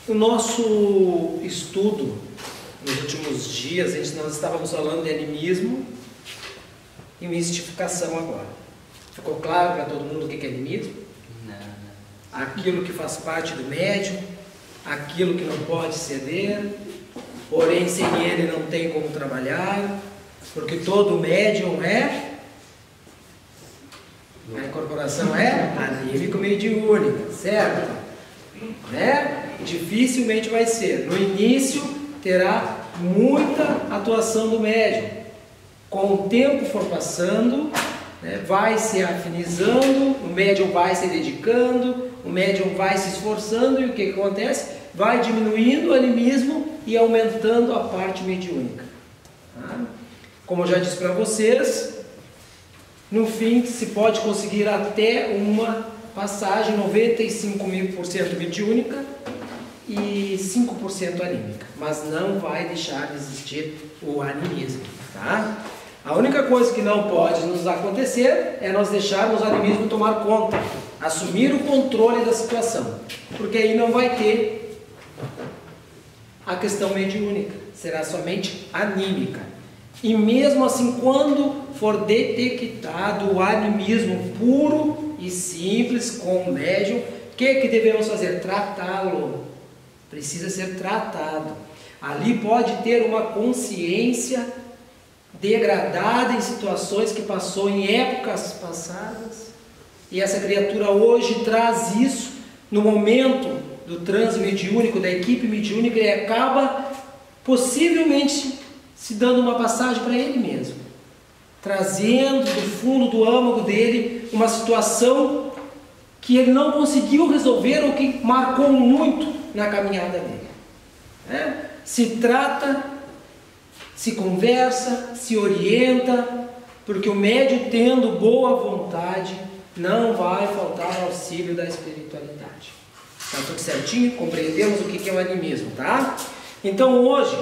O nosso estudo, nos últimos dias, nós estávamos falando de animismo e mistificação agora. Ficou claro para todo mundo o que é animismo? Não. Aquilo que faz parte do médium, aquilo que não pode ceder, porém sem ele não tem como trabalhar, porque todo médium a incorporação é anímico-mediúnica, certo? Dificilmente vai ser. No início terá muita atuação do médium. Com o tempo for passando, vai se afinizando, o médium vai se dedicando, o médium vai se esforçando, e o que acontece? Vai diminuindo o animismo e aumentando a parte mediúnica. Como eu já disse para vocês, no fim se pode conseguir até uma passagem 95.000% mediúnica e 5% anímica, mas não vai deixar de existir o animismo, tá? A única coisa que não pode nos acontecer é nós deixarmos o animismo tomar conta, assumir o controle da situação, porque aí não vai ter a questão mediúnica, será somente anímica. E mesmo assim, quando for detectado o animismo puro e simples com o médium, o que devemos fazer? Tratá-lo. Precisa ser tratado. Ali pode ter uma consciência degradada em situações que passou em épocas passadas, e essa criatura hoje traz isso no momento do transe mediúnico, da equipe mediúnica, e acaba possivelmente se dando uma passagem para ele mesmo, trazendo do fundo do âmago dele uma situação que ele não conseguiu resolver ou que marcou muito na caminhada dele. Se trata, se conversa, se orienta, porque o médium, tendo boa vontade, não vai faltar auxílio da espiritualidade. Está tudo certinho? Compreendemos o que é o animismo, tá? Então hoje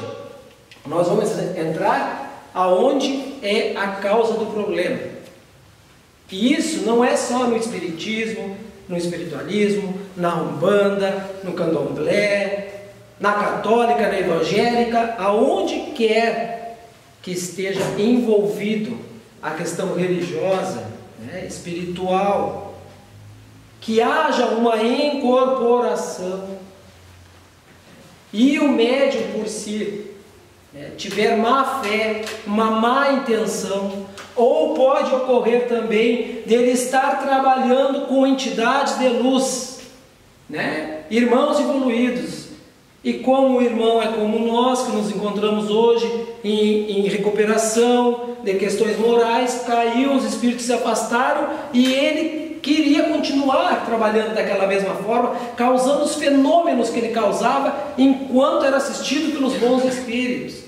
nós vamos entrar aonde é a causa do problema. E isso não é só no espiritismo, no espiritualismo, na umbanda, no candomblé, na católica, na evangélica, aonde quer que esteja envolvido a questão religiosa, espiritual, que haja uma incorporação e o médium por si tiver má fé, uma má intenção, ou pode ocorrer também dele estar trabalhando com entidades de luz, irmãos evoluídos, e como o irmão é como nós, que nos encontramos hoje em recuperação de questões morais, caiu, os espíritos se afastaram, e ele queria continuar trabalhando daquela mesma forma, causando os fenômenos que ele causava, enquanto era assistido pelos bons espíritos.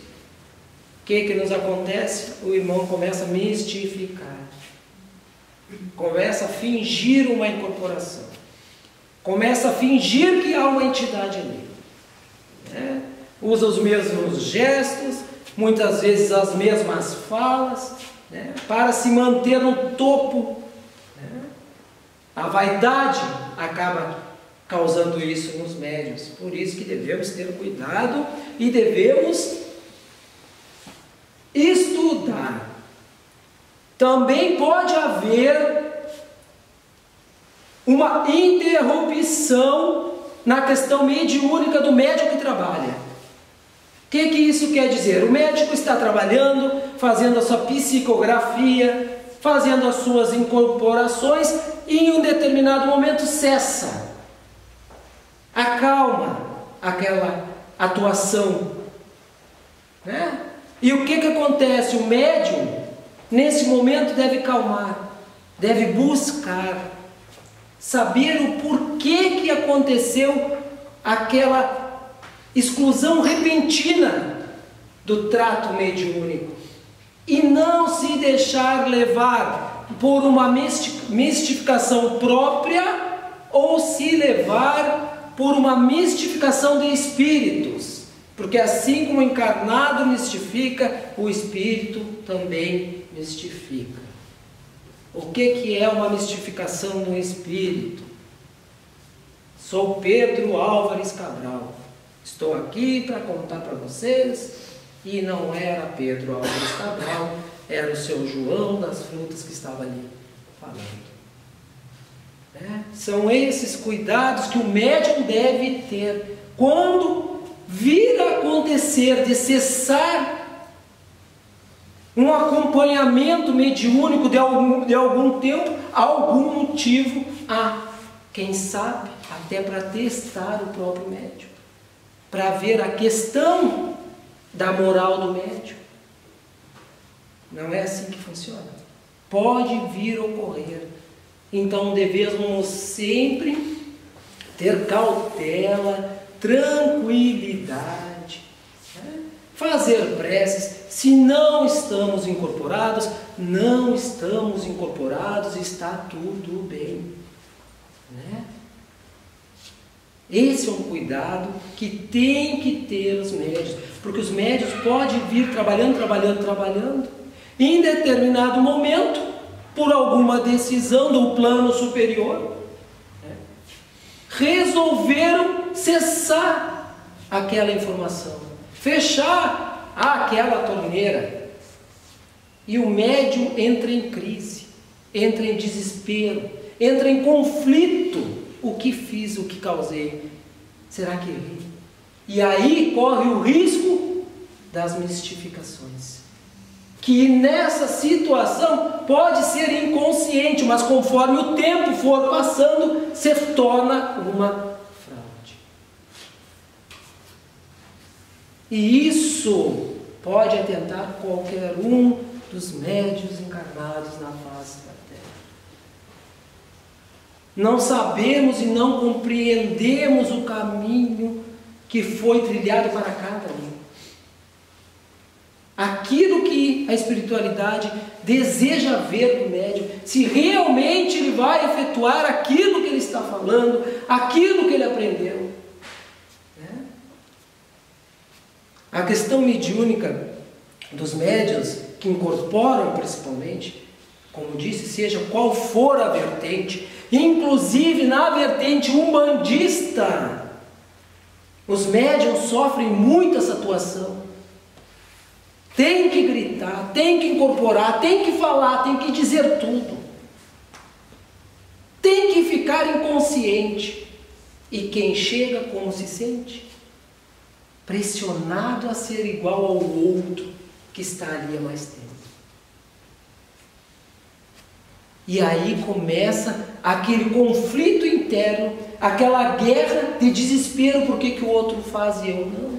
O que nos acontece? O irmão começa a mistificar, começa a fingir uma incorporação, começa a fingir que há uma entidade ali, usa os mesmos gestos, muitas vezes as mesmas falas, para se manter no topo. A vaidade acaba causando isso nos médiuns. Por isso que devemos ter cuidado e devemos estudar. Também pode haver uma interrupção na questão mediúnica do médium que trabalha. O que isso quer dizer? O médico está trabalhando, fazendo a sua psicografia, fazendo as suas incorporações, e em um determinado momento cessa, acalma aquela atuação, E o que acontece? O médium, nesse momento, deve calmar, deve buscar, saber o porquê que aconteceu aquela exclusão repentina do trato mediúnico, e não se deixar levar por uma mistificação própria, ou se levar por uma mistificação de espíritos, porque assim como o encarnado mistifica, o espírito também mistifica. O que é uma mistificação no espírito? Sou Pedro Álvares Cabral, Estou aqui para contar para vocês. E não era Pedro Álvares Cabral, era o seu João das Frutas que estava ali falando. São esses cuidados que o médium deve ter quando vir a acontecer de cessar um acompanhamento mediúnico de algum tempo, algum motivo quem sabe, até para testar o próprio médium, para ver a questão da moral do médium. Não é assim que funciona. Pode vir a ocorrer. Então devemos sempre ter cautela, tranquilidade, fazer preces. Se não estamos incorporados, não estamos incorporados, está tudo bem. Esse é um cuidado que tem que ter os médios, porque os médios podem vir trabalhando, e em determinado momento, por alguma decisão do plano superior, resolveram cessar aquela informação, fechar aquela torneira, e o médium entra em crise, entra em desespero, entra em conflito. O que fiz, o que causei? Será que errei? E aí corre o risco das mistificações, que nessa situação pode ser inconsciente, mas conforme o tempo for passando, se torna uma fraude. E isso pode atentar qualquer um dos médiuns encarnados na face da Terra. Não sabemos e não compreendemos o caminho que foi trilhado para cada um. Aquilo que a espiritualidade deseja ver no médium, se realmente ele vai efetuar aquilo que ele está falando, aquilo que ele aprendeu. A questão mediúnica dos médiuns que incorporam principalmente, como disse, seja qual for a vertente, inclusive na vertente umbandista, os médiuns sofrem muito essa atuação. Tem que gritar, tem que incorporar, tem que falar, tem que dizer tudo. Tem que ficar inconsciente. E quem chega, como se sente? Pressionado a ser igual ao outro que está ali há mais tempo. E aí começa aquele conflito interno, aquela guerra de desespero, por que o outro faz e eu não?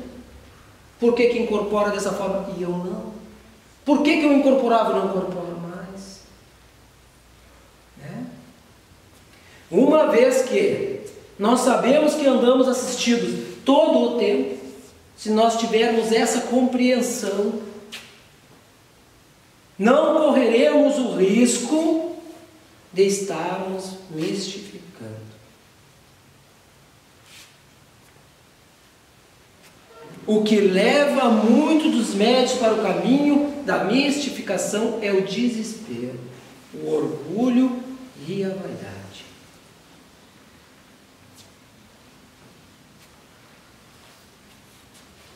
Por que incorpora dessa forma e eu não? Por que eu incorporava e não incorporo mais? Uma vez que nós sabemos que andamos assistidos todo o tempo, se nós tivermos essa compreensão, não correremos o risco de estarmos mistificando. O que leva muito dos médios para o caminho da mistificação é o desespero, o orgulho e a vaidade.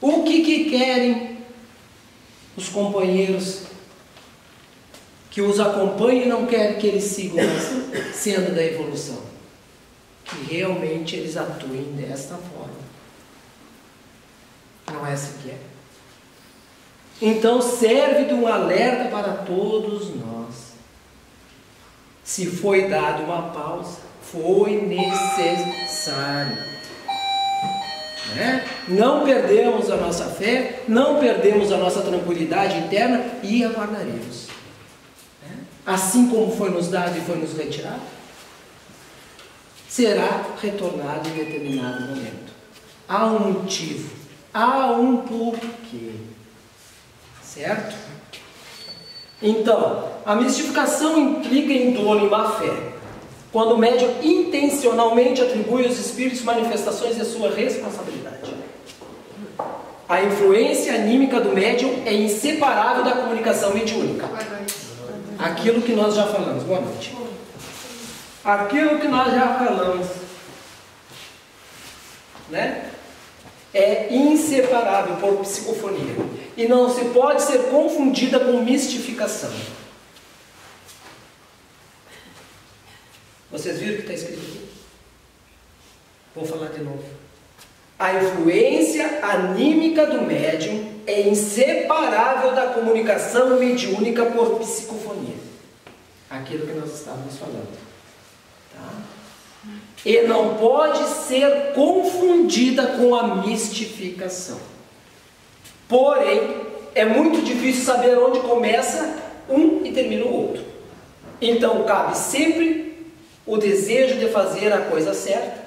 O que querem os companheiros que os acompanham e não querem que eles sigam a senda da evolução? Que realmente eles atuem desta forma. Não é assim que é? Então serve de um alerta para todos nós. Se foi dada uma pausa, foi necessário. Não perdemos a nossa fé, não perdemos a nossa tranquilidade interna e aguardaremos. Assim como foi nos dado e foi nos retirado, será retornado em determinado momento. Há um motivo, há um porquê. Certo? Então, a mistificação implica em dolo e má fé, quando o médium intencionalmente atribui aos espíritos manifestações de sua responsabilidade. A influência anímica do médium é inseparável da comunicação mediúnica. Aquilo que nós já falamos. Boa noite. Aquilo que nós já falamos. é inseparável por psicofonia e não se pode ser confundida com mistificação. Vocês viram o que está escrito aqui? Vou falar de novo. A influência anímica do médium é inseparável da comunicação mediúnica por psicofonia. Aquilo que nós estávamos falando. Tá? E não pode ser confundida com a mistificação. Porém, é muito difícil saber onde começa um e termina o outro. Então, cabe sempre o desejo de fazer a coisa certa,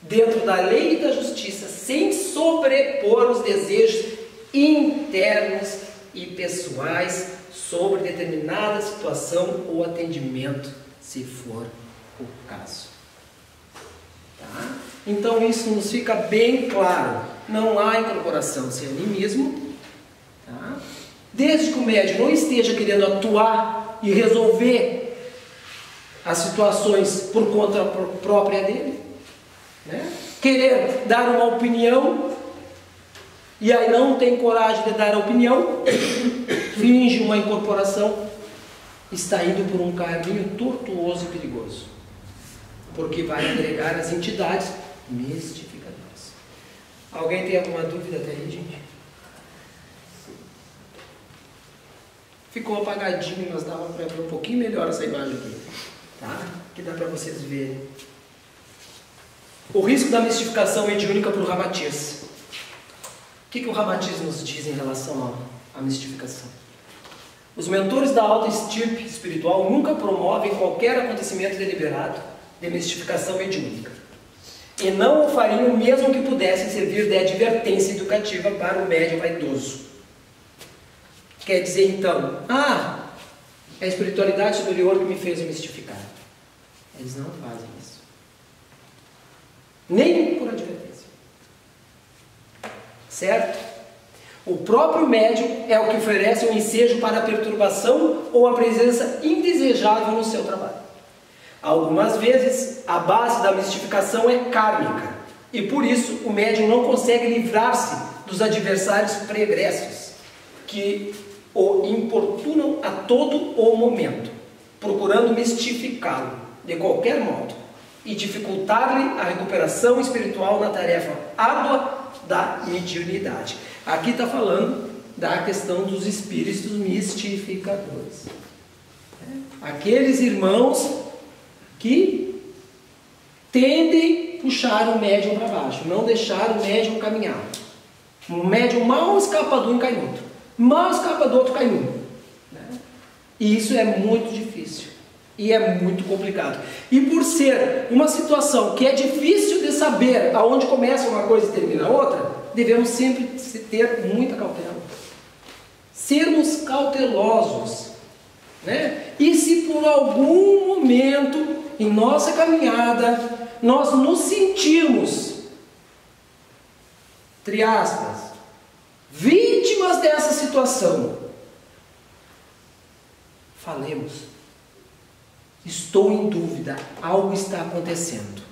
dentro da lei e da justiça, sem sobrepor os desejos internos e pessoais sobre determinada situação ou atendimento, se for o caso. Tá? Então isso nos fica bem claro. Não há incorporação sem animismo. Tá? Desde que o médium não esteja querendo atuar e resolver as situações por conta própria dele, né? Querer dar uma opinião e aí não tem coragem de dar a opinião, finge uma incorporação, está indo por um caminho tortuoso e perigoso, porque vai agregar as entidades mistificadoras. Alguém tem alguma dúvida até aí, gente? Ficou apagadinho, mas dava para ver um pouquinho melhor essa imagem aqui, tá? Que dá para vocês verem. O risco da mistificação mediúnica por Ramatiz. O que o Ramatiz nos diz em relação à mistificação? Os mentores da alta estirpe espiritual nunca promovem qualquer acontecimento deliberado de mistificação mediúnica. E não o fariam mesmo que pudessem servir de advertência educativa para o médium vaidoso. Quer dizer então, é a espiritualidade superior que me fez mistificar. Eles não fazem isso. Nem por advertência. Certo? O próprio médium é o que oferece um ensejo para a perturbação ou a presença indesejável no seu trabalho. Algumas vezes, a base da mistificação é kármica, e por isso o médium não consegue livrar-se dos adversários pregressos, que o importunam a todo o momento, procurando mistificá-lo de qualquer modo e dificultar-lhe a recuperação espiritual na tarefa árdua da mediunidade. Aqui está falando da questão dos espíritos mistificadores. Aqueles irmãos que tendem a puxar o médium para baixo, não deixar o médium caminhar. O médium mal escapa de um, cai no outro. Mal escapa do outro, cai no outro. E isso é muito difícil. E é muito complicado. E por ser uma situação que é difícil de saber aonde começa uma coisa e termina a outra, devemos sempre ter muita cautela. Sermos cautelosos. Né? E se por algum momento em nossa caminhada nós nos sentirmos, entre aspas, vítimas dessa situação, falemos. Estou em dúvida, algo está acontecendo.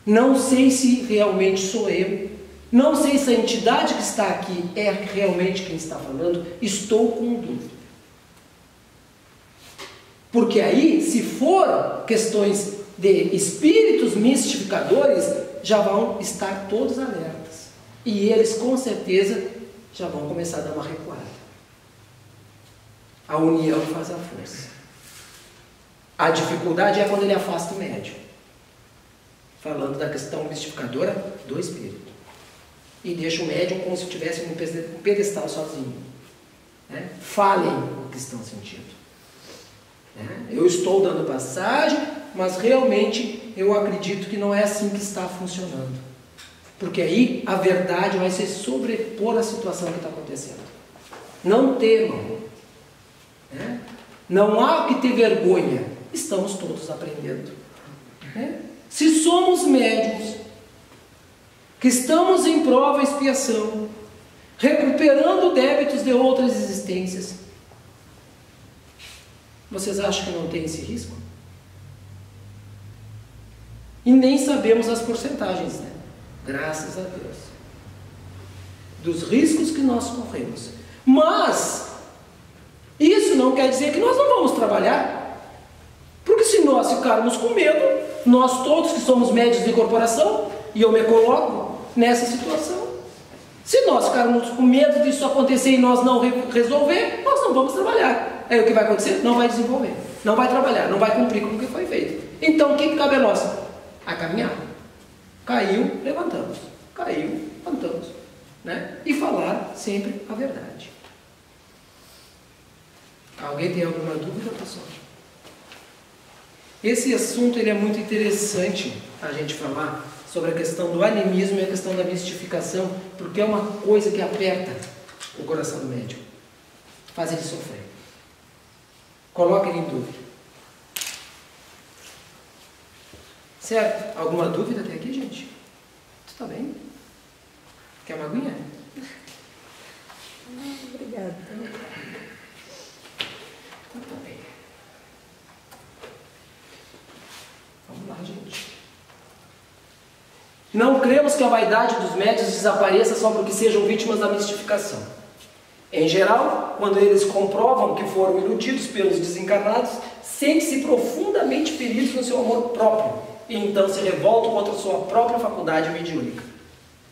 Não sei se realmente sou eu, não sei se a entidade que está aqui é realmente quem está falando, estou com dúvida. Porque aí, se for questões de espíritos mistificadores, já vão estar todos alertas. E eles, com certeza, já vão começar a dar uma recuada. A união faz a força. A dificuldade é quando ele afasta o médium. Falando da questão mistificadora do espírito. E deixa o médium como se estivesse num pedestal sozinho. Né? Falem o que estão sentindo. Eu estou dando passagem, mas realmente eu acredito que não é assim que está funcionando. Porque aí a verdade vai se sobrepor à situação que está acontecendo. Não temam. Não há que ter vergonha. Estamos todos aprendendo. Se somos médiuns, que estamos em prova e expiação, recuperando débitos de outras existências, vocês acham que não tem esse risco? E nem sabemos as porcentagens, né? Graças a Deus. Dos riscos que nós corremos. Mas, isso não quer dizer que nós não vamos trabalhar. Porque se nós ficarmos com medo, nós todos que somos médios de corporação, e eu me coloco nessa situação, se nós ficarmos com medo disso acontecer e nós não resolver, nós não vamos trabalhar. Aí o que vai acontecer? Não vai desenvolver, não vai trabalhar, não vai cumprir com o que foi feito. Então o que cabe a nós? A caminhar. Caiu, levantamos. Caiu, levantamos. Né? E falar sempre a verdade. Alguém tem alguma dúvida, pessoal? Esse assunto ele é muito interessante a gente falar sobre a questão do animismo e a questão da mistificação, porque é uma coisa que aperta o coração do médium, faz ele sofrer, coloca ele em dúvida. Certo? Alguma dúvida até aqui, gente? Tu tá bem? Quer uma aguinha? Não, obrigada. Então tá bem. Vamos lá, gente. Não cremos que a vaidade dos médiuns desapareça só porque sejam vítimas da mistificação. Em geral, quando eles comprovam que foram iludidos pelos desencarnados, sentem-se profundamente feridos no seu amor próprio e então se revoltam contra a sua própria faculdade mediúnica.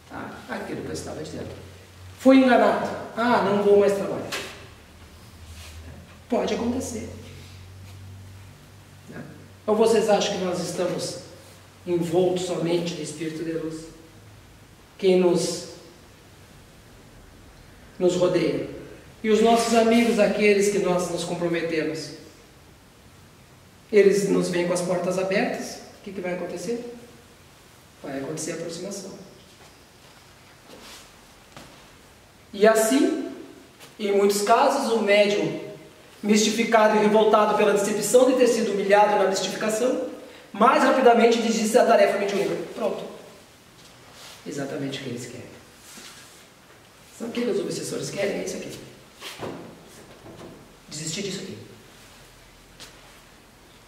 Tá? Aquilo que eu estava dizendo. Fui enganado. Ah, não vou mais trabalhar. Pode acontecer. Né? Ou vocês acham que nós estamos envoltos somente de espírito de luz? Quem nos rodeia? E os nossos amigos, aqueles que nós nos comprometemos, eles nos veem com as portas abertas. O que vai acontecer? Vai acontecer a aproximação. E assim, em muitos casos, o médium mistificado e revoltado pela decepção de ter sido humilhado na mistificação, mais rapidamente desiste da tarefa mediúnica. Pronto. Exatamente o que eles querem. Sabe o que os obsessores querem? É isso aqui. Desistir disso aqui.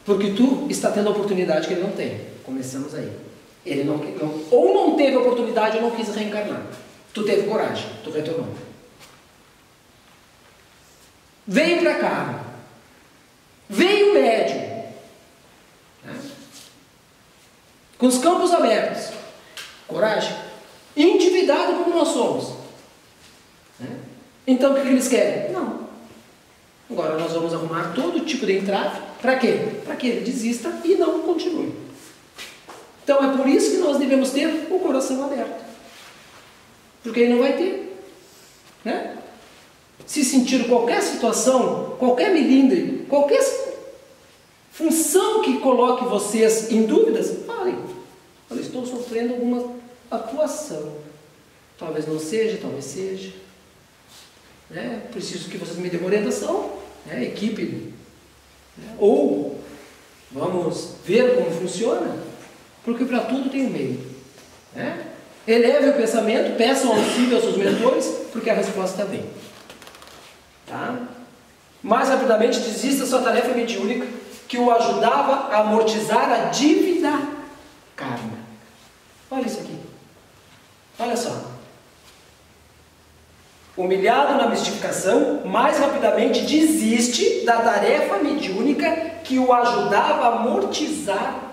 Porque tu está tendo a oportunidade que ele não tem. Começamos aí. Ele ou não teve a oportunidade ou não quis reencarnar. Tu teve coragem, tu retornou. Veio para cá. Veio médium. Né? Com os campos abertos. Coragem. Endividado como nós somos. Né? Então o que eles querem? Não. Agora nós vamos arrumar todo tipo de entrave. Para quê? Para que ele desista e não continue. Então é por isso que nós devemos ter o coração aberto. Porque ele não vai ter. Né? Se sentir qualquer situação, qualquer melindre, qualquer função que coloque vocês em dúvidas, falem. Eu estou sofrendo alguma atuação. Talvez não seja, talvez seja. Né? Preciso que vocês me dêem uma orientação. Né? Equipe. Né? Ou vamos ver como funciona. Porque para tudo tem um meio. Né? Eleve o pensamento, peçam auxílio aos seus mentores, porque a resposta vem. Tá? Mais rapidamente desista da sua tarefa mediúnica, que o ajudava a amortizar a dívida kármica. Olha isso aqui. Olha só. Humilhado na mistificação, mais rapidamente desiste da tarefa mediúnica que o ajudava a amortizar